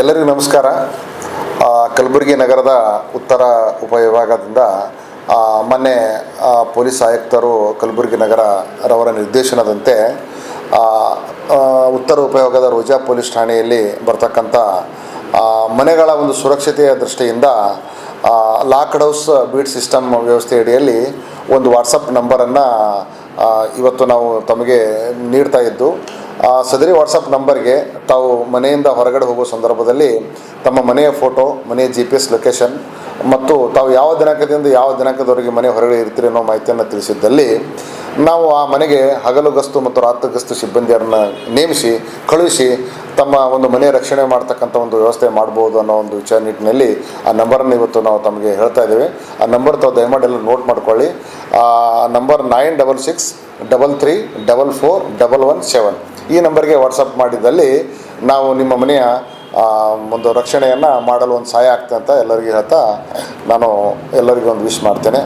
ಎಲ್ಲರಿಗೂ ನಮಸ್ಕಾರ. ಕಲಬುರಗಿ ನಗರದ ಉತ್ತರ ಉಪವಿಭಾಗದಿಂದ ಮೊನ್ನೆ ಪೊಲೀಸ್ ಆಯುಕ್ತರು ಕಲಬುರಗಿ ನಗರರವರ ನಿರ್ದೇಶನದಂತೆ ಉತ್ತರ ಉಪವಿಭಾಗದ ರೋಜಾ ಪೊಲೀಸ್ ಠಾಣೆಯಲ್ಲಿ ಬರ್ತಕ್ಕಂಥ ಮನೆಗಳ ಒಂದು ಸುರಕ್ಷತೆಯ ದೃಷ್ಟಿಯಿಂದ ಲಾಕ್ಡ್ ಹೌಸ್ ಬೀಟ್ ಸಿಸ್ಟಮ್ ವ್ಯವಸ್ಥೆ ಅಡಿಯಲ್ಲಿ ಒಂದು ವಾಟ್ಸಪ್ ನಂಬರನ್ನು ಇವತ್ತು ನಾವು ತಮಗೆ ನೀಡ್ತಾ ಇದ್ದು, ಸದರಿ ವಾಟ್ಸಪ್ ನಂಬರ್ಗೆ ತಾವು ಮನೆಯಿಂದ ಹೊರಗಡೆ ಹೋಗುವ ಸಂದರ್ಭದಲ್ಲಿ ತಮ್ಮ ಮನೆಯ ಫೋಟೋ, ಮನೆಯ GPS ಲೊಕೇಶನ್ ಮತ್ತು ತಾವು ಯಾವ ದಿನಾಂಕದಿಂದ ಯಾವ ದಿನಾಂಕದವರೆಗೆ ಮನೆ ಹೊರಗಡೆ ಇರ್ತೀರಿ ಅನ್ನೋ ಮಾಹಿತಿಯನ್ನು ತಿಳಿಸಿದ್ದಲ್ಲಿ ನಾವು ಆ ಮನೆಗೆ ಹಗಲು ಗಸ್ತು ಮತ್ತು ರಾತ್ರಿ ಗಸ್ತು ಸಿಬ್ಬಂದಿಯರನ್ನು ನೇಮಿಸಿ ಕಳುಹಿಸಿ ತಮ್ಮ ಒಂದು ಮನೆ ರಕ್ಷಣೆ ಮಾಡ್ತಕ್ಕಂಥ ಒಂದು ವ್ಯವಸ್ಥೆ ಮಾಡ್ಬೋದು ಅನ್ನೋ ಒಂದು ವಿಚಾರ ನಿಟ್ಟಿನಲ್ಲಿ ಆ ನಂಬರನ್ನು ಇವತ್ತು ನಾವು ತಮಗೆ ಹೇಳ್ತಾ ಇದ್ದೇವೆ. ಆ ನಂಬರ್ ತಾವು ದಯಮಾಡಿ ಎಲ್ಲ ನೋಟ್ ಮಾಡ್ಕೊಳ್ಳಿ. ನಂಬರ್ 9663344117 ಈ ನಂಬರ್ಗೆ ವಾಟ್ಸಪ್ ಮಾಡಿದಲ್ಲಿ ನಾವು ನಿಮ್ಮ ಮನೆಯ ಒಂದು ರಕ್ಷಣೆಯನ್ನು ಮಾಡಲು ಒಂದು ಸಹಾಯ ಆಗ್ತದೆ ಅಂತ ಎಲ್ಲರಿಗೂ ಹೇಳ್ತಾ ನಾನು ಎಲ್ಲರಿಗೂ ಒಂದು ವಿಶ್ ಮಾಡ್ತೇನೆ.